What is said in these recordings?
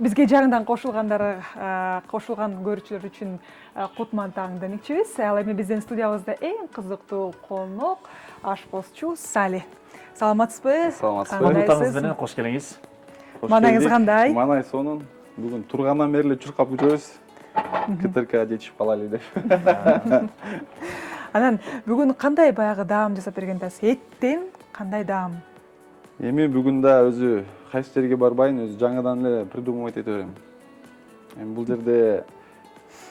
Бизге жаңыдан кошулган көрүүчүлөр үчүн кутман таң демекчибиз. Ал эми биздин студиябызда эң кызыктуу конок ашпозчу Сали. Саламатсызбы? Саламатсызбы менен кош келиңиз. Маанайыңыз кандай? Маанай сонун. Бүгүн тургандан бери эле чуркап жүрөбүз. КТРК жетишип калайлы деп. Анан бүгүн кандай баягы даам жасап берген атасыз? Эттен кандай даам? Эми бүгүн да өзү кайсы жерге барбайын, өзү жаңыдан эле придумывать эте берем. Эми бул жерде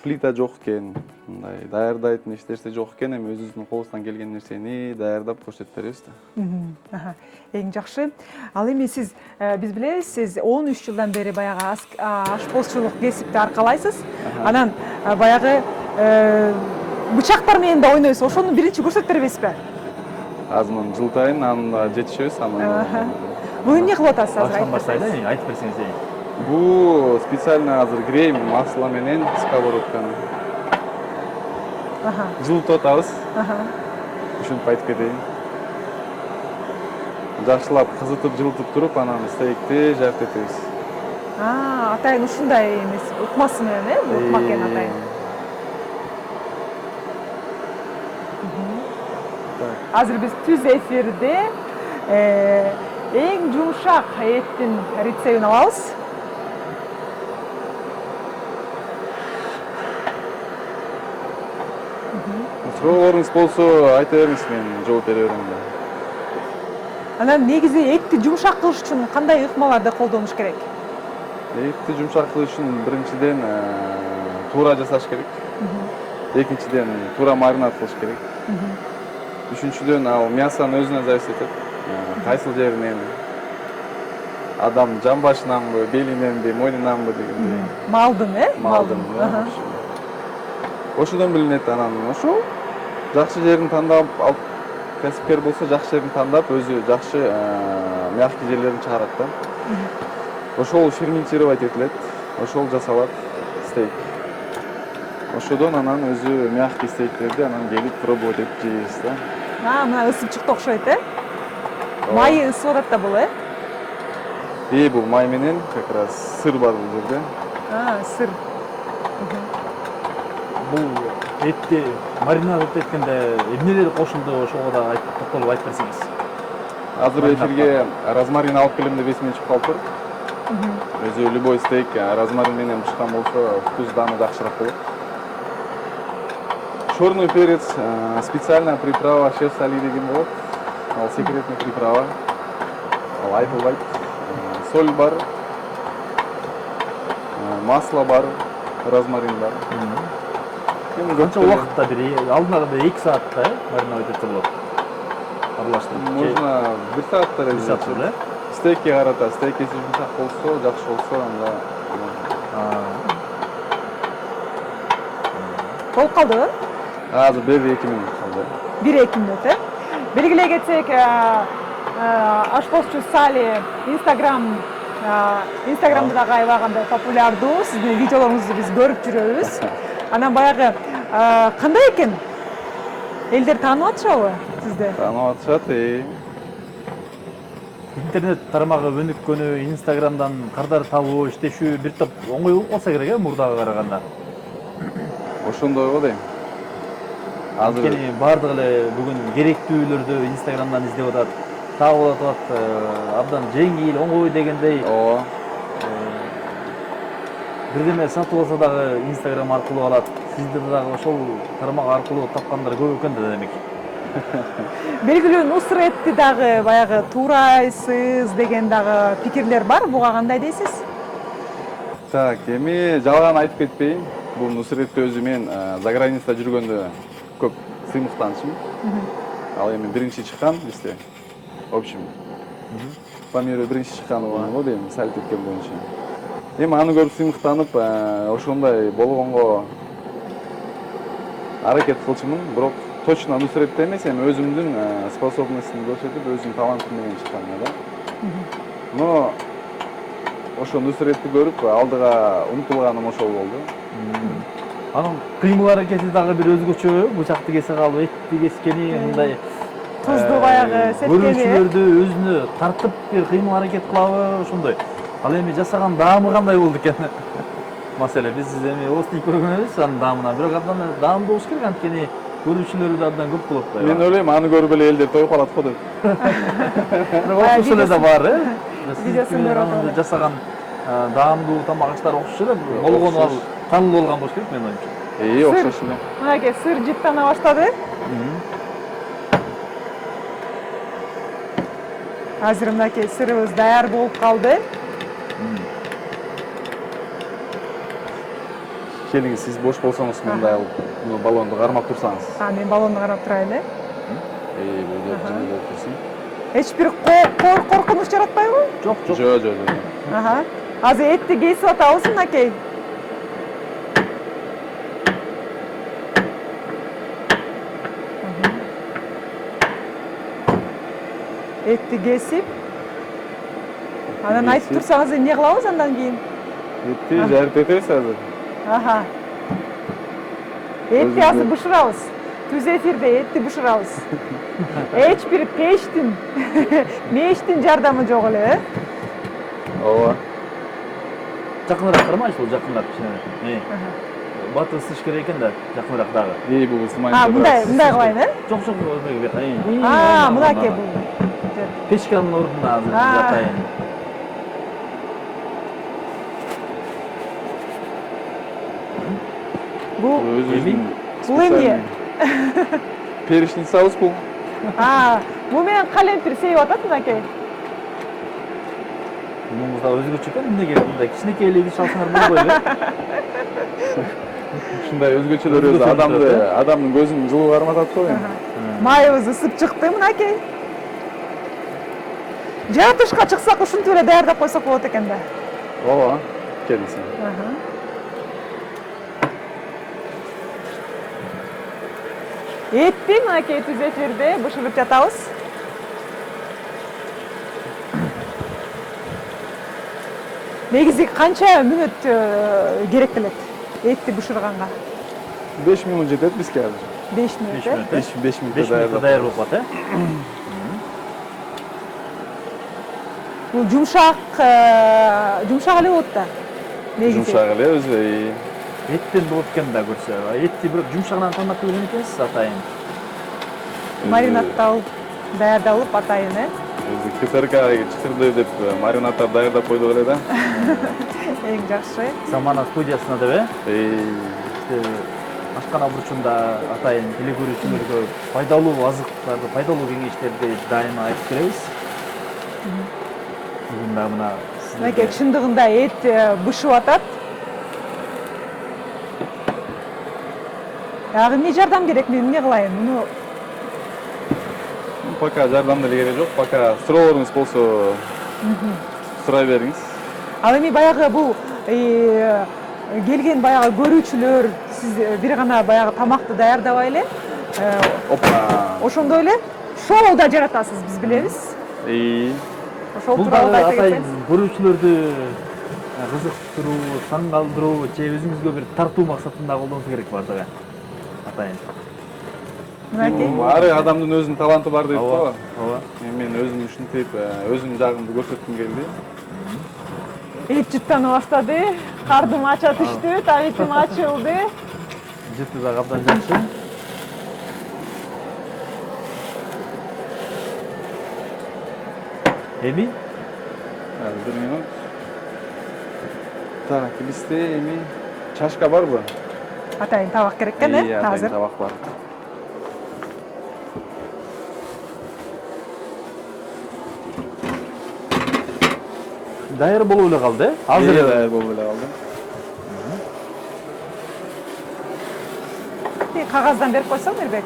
плита жок экен, мындай даярдайтын эч нерсе жок экен, эми өзүбүздүн колубуздан келген нерсени даярдап көрсөтүп беребиз да. Эң жакшы. Ал эми сиз биз билебиз, сиз 13 жылдан бери баягы ашпозчулук кесипти аркалайсыз. Анан баягы бычактар менен да ойнойсуз. Ошону биринчи көрсөтүп беребизби? Азыр муну жылытайын, анан жетишебиз, анан. Бул эмне кылып атасыз азыр? Баштан баштайлы, айтып берсеңиз. Бул специально азыр грейм масло менен сковородканы. Жылытып атабыз. Ушинтип айтып кетейин. Жакшылап кызытып, жылытып туруп, анан стейкти жарып этебиз. Атайын ушундай эмес, ыкмасы менен, бул ыкма экен атайын. Азыр биз түз эфирде эң жумшак эттин рецептин алабыз. Суроолоруңуз болсо айта бериңиз, мен жооп бере берем да. Анан негизи этти жумшак кылыш үчүн кандай ыкмаларды колдонуш керек? Этти жумшак кылыш үчүн биринчиден туура жасаш керек. Экинчиден туура маринад кылыш керек. Үчүнчүдөн ал мясонун өзүнө зависит этет. Кайсыл жеринен, адам жамбашынанбы, белиненби, мойнунанбы дегендей. Малдын, Малдын. Ошодон билинет, анан ошол жакшы жерин тандап алып, кесипкер болсо жакшы жерин тандап, өзү жакшы мягкий жерлерин чыгарат да. Ошол ферментировать этилет, ошол жасалат стейк. Ошодон анан өзү мягкий стейктерди анан келип пробовать этип жейбиз да. Мына ысып чыкты окшойт, Майы ысып атат да бул, Бул май менен как раз сыр бар бул жерде. Сыр. Бул этти маринад эткенде эмнелер кошулду, ошого да токтолуп айтып берсеңиз. Азыр эфирге розмарин алып келем деп эсиме чыгып калыптыр. Өзү любой стейк розмарин менен бышкан болсо вкус даамы жакшыраак болот. Черный перец, специальная приправа шеф Сали деген болот. Ал секретный приправа. Ал айтылбайт. Соль бар, масло бар, розмарин бар. Канча убакытта бир алдына 2 саатта маринад этсе болот. Аралаштырып. Можно 1 саатта эле. 1 саат эле. Стейкке карата, стейк эси жумшак болсо, жакшы болсо, анда. Болуп калдыбы? Азыр 1-2 мүнөт калды. 1-2 мүнөт, Белгилей кетсек, ашпозчу Сали Инстаграмда дагы аябагандай популярдуу. Сиздин видеолоруңузду биз көрүп жүрөбүз. Анан баягы кандай экен? Элдер таанып атышабы сизди? Таанып атышат, Интернет тармагы өнүккөнү, Инстаграмдан кардар табуу, иштешүү бир топ оңой болуп калса керек, мурдага караганда. Ошондой го дейм. Азыр бардык эле бүгүн керектүүлөрдү Инстаграмдан издеп атат, табылып атат, абдан жеңил, оңой дегендей. Бирдеме сатып алса дагы Инстаграм аркылуу алат. Сизде дагы ошол тармак аркылуу тапкандар көп экен да демек. Белгилүү Нусретти дагы баягы туурайсыз деген дагы пикирлер бар. Буга кандай дейсиз? Так, эми жалган айтып кетпейин. Бул Нусретти өзү мен заграницада жүргөндө көп сыймыктанышым. Ал эми биринчи чыккан бизде. В общем, по миру биринчи чыккан го дейм, салт эткен боюнча. Эми аны көрүп сыймыктанып, ошондой болгонго аракет кылчумун, бирок точно Нусретти эмес, эми өзүмдүн способностьтумду көрсөтүп, өзүмдүн талантым менен чыккан да. Но ошо Нусретти көрүп алдыга умтулганым ошол болду. Анын кыймыл аракети дагы бир өзгөчө, бычакты кесе калып, этти кескени, мындай тузду баягы сеткени. Көрүүчүлөрдү өзүнө тартып бир кыймыл аракет кылабы, ошондой. Ал эми жасаган даамы кандай болду экен? Маселе биз эми остик көргөнбүз анын даамынан, бирок абдан даамдуу болуш керек, анткени көрүүчүлөрү да абдан көп болот да. Мен ойлойм, аны көрүп эле элдер тоюп калат го деп. Бирок ошол эле да бар, Видеосын көрүп Сиз жасаган даамдуу тамак аштар окшош эле болгону ал таанылуу болгон болуш керек менин оюмча. Окшош эле. Мынакей сыр жыттана баштады. Азыр мынакей сырыбыз даяр болуп калды. Келиңиз, сиз бош болсоңуз мындай бул баллонду кармап турсаңыз. Мен баллонду карап турайын, Бул жылуу турсун. Эч бир коркунуч жаратпайбы? Жок, жок. Жок. Азыр этти кесип атабыз мынакей. Этти кесип. Анан айтып турсаңыз эмне кылабыз андан кийин? Этти жарып кетебиз азыр. Этти азыр бышырабыз. Түз эфирде этти бышырабыз. Эч бир пештин, мештин жардамы жок эле, Ооба. Жакыныраак кармайсыз, бул жакыныраак кичине. Баты ысыш керек экен да, жакыныраак дагы. Бул ысымайт. мындай кылайын, Жок, жок, мынакей бул. Печканын ордуна азыр жатайын. Бул Бул эмне? Перечный соус бул. Бул менен калемпир сейип атат мынакей. Мунуңуз да өзгөчө экен, эмнеге мындай кичинекей эле идиш алсаңар болбойбу эле? Ушундай өзгөчөлөр адамдын көзүн жылуу карматат го эми. Майыбыз ысып чыкты мынакей. Жатышка чыксак ушинтип эле даярдап койсок болот экен да. Ооба. Келиңиз. Этти мынакей түз эфирде бышырып жатабыз. Негизи канча мүнөт керек келет этти бышырганга? 5 минут жетет бизге азыр. 5 мүнөт. 5 минутта 5 минутта даяр болуп калат, Бул жумшак эле болот да. Негизи. Жумшак эле өзү. Эттен болот экен да көрсө. Этти бирок жумшагынан тандап келген экенсиз атайын. Маринадталып, даярдалып атайын, Өзү КТРК чыкырды деп маринадтар даярдап койдук эле да. Эң жакшы. Замана студиясына деп, ашкана бурчунда атайын теле көрүүчүлөргө пайдалуу азыктарды, пайдалуу кеңештерди дайыма айтып келебиз. Бүгүн да мына Мынакей чындыгында эт бышып атат. Ягы эмне жардам керек, мен эмне кылайын? Муну Пока жардам деле керек жок. Пока суроолоруңуз болсо сурай бериңиз. ал эми баягы бул келген баягы көрүүчүлөр, сиз бир гана баягы тамакты даярдабай эле, ошондой эле шоу да жаратасыз, биз билебиз. Ошол бул тууралуу дагы айта атайын кетсеңиз. көрүүчүлөрдү кызыктыруу, таң калтыруу, же өзүңүзгө бир тартуу максатында колдонуш керек бар дагы. Атайын. Мынакей. Ар адамдын өзүнүн таланты бар дейт го. Ооба. Мен өзүм ушинтип өзүмдүн жагымды көрсөткүм келди. Эт жыттана баштады, кардым ача түштү, табитим ачылды. Жыты дагы абдан жакшы. Эми? Бир минут. Так, бизде эми чашка барбы? Атайын табак керек экен, азыр. Табак бар. Даяр болуп эле калды, Азыр эле даяр болуп эле калды. Кагаздан берип койсоң, Мирбек.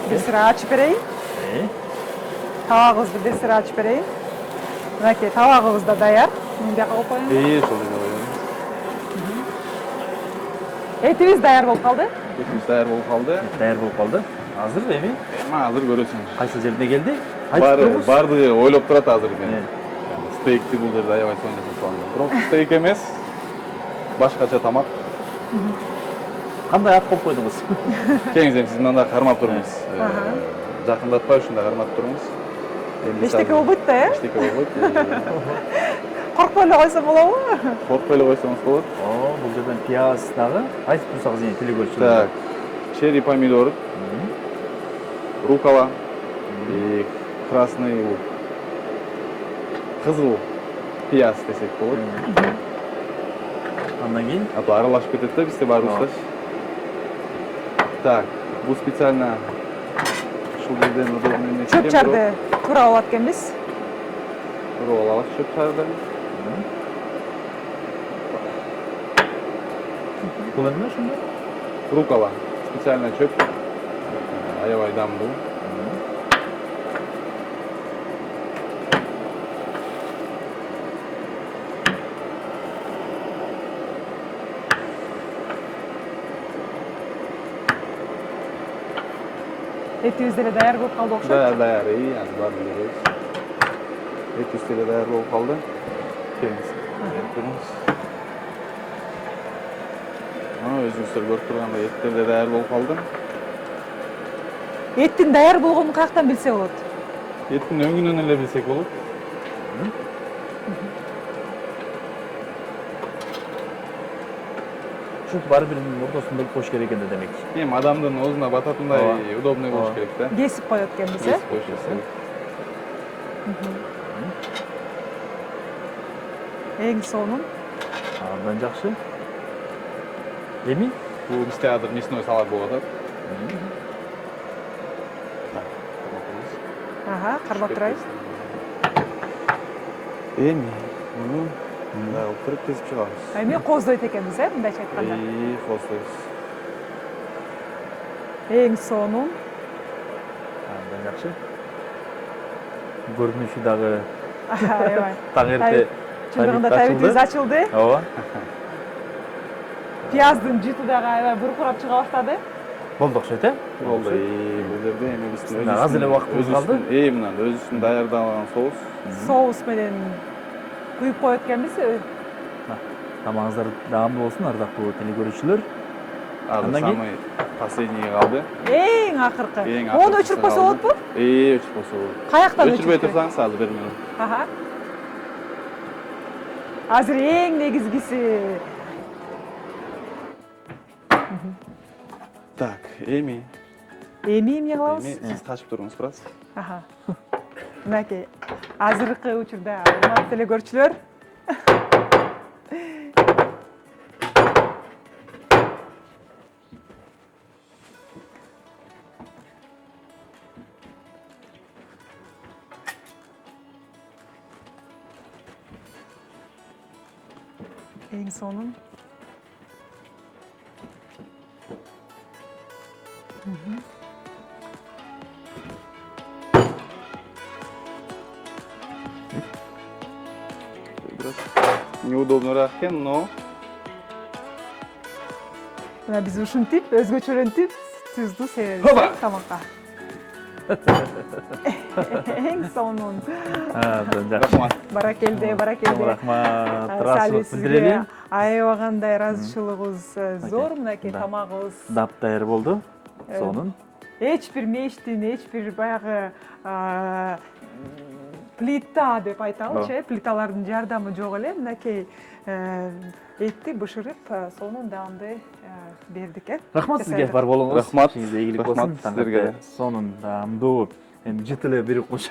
Бир сыра ачып берейин. Табагыбызды бир сыра ачып берейин. Мынакей табагыбыз да даяр. Муну бияка коюп коеюн. Ошол эле коеюн. Этибиз даяр болуп калды. Этибиз даяр болуп калды. Даяр болуп калды. Азыр эми? Азыр көрөсүңүз. Кайсы жерине келди? Бардыгы ойлоп турат азыр экен. Стейкти бул жерде аябай сонун жасалган. Бирок стейк эмес. Башкача тамак. Кандай ат коюп койдуңуз? Кеңизден сиз мындай кармап туруңуз. Жакындатпай ушундай кармап туруңуз. Эчтеке болбойт да, э? Эчтеке болбойт. Коркпой эле койсо болобу? Коркпой эле койсоңуз болот. Бул жерден пияз дагы. Айтып турсаңыз эне теле көрчүлөр. Так, черри помидор, рукола и красный лук. Кызыл пияз десек болот. Андан кийин А то аралашып кетет да бизде баарыбыздач. Так, бул специально ушул жерден удобный эмне. Чөп чарды туура алат экенбиз. Туруп алабыз чөп чарды. бул эмне ошондо? Рукола. Специально чөп. Аябай дамдуу. Этибиз деле даяр болуп калды окшойт. Даяр, азыр баарын беребиз. Этибиз деле даяр болуп калды. Келиңиз. Көрүңүз. Өзүңүздөр көрүп тургандай эттер де даяр болуп калды. Эттин даяр болгонун каяктан билсе болот? Эттин өңүнөн эле билсек болот. Ушинтип баары биринин ортосунда коюш керек экен да демек. Эми адамдын оозуна бататындай удобный болуш керек да. Кесип коет экенбиз, э? Кесип коюш керек. Эң сонун. Андан жакшы. Эми Бул бизде азыр мясной салат болуп атат. Ага, кармап турайбыз. Эми муну мындай кылып туруп кесип чыгабыз. Эми коздойт экенбиз, э? Мындайча айтканда. Костойбуз. Эң сонун. андан жакшы. Көрүнүшү дагы Аябай. таң эрте Чындыгында табитибиз ачылды. Ооба. Пияздын жыты дагы аябай буркурап чыга баштады. Болду окшойт, э? Болду. Бул жерде эми биздин Аз эле убактыбыз калды. Мындан өзүбүздүн даярдаган соус. Соус менен куюп коет экенбиз. Тамагыңыздар даамдуу болсун, ардактуу теле көрүүчүлөр. Азыр Андан кийин? самый последний калды. Эң акыркы. Эң Оны акыркысы өчүрүп койсо калды. болотпу? Өчүрүп койсо болот. Каяктан Өчүрбөй өчүрүп? турсаңыз азыр 1 минут. Ага. Азыр эң негизгиси. Так, эми Эмне кылабыз? сиз качып туруңуз бираз. Ага. Мынакей. Азыркы учурда урматтуу теле көрүүчүлөр. Эң сонун. Бираз неудобнораак экен, но Мына биз ушинтип, өзгөчөлөнтүп, тузду себебиз Хоба! тамакка. Эң сонун. Андан жакшы. рахмат. Баракелде, баракелде. Рахмат. Сали Ыраазычылык сизге билдирели. аябагандай ыраазычылыгыбыз зор. Мынакей Да. тамагыбыз. Дап даяр болду. Сонун. Эч бир мештин, эч бир баягы плита деп айталычы, плиталардын жардамы жок эле. Мынакей этти бышырып, сонун даамды бердик, э? Рахмат сизге бар болуңуз. Рахмат. Сизге ийгилик Рахмат болсун. сиздерге. Сонун даамдуу. Эми жыт эле бир куш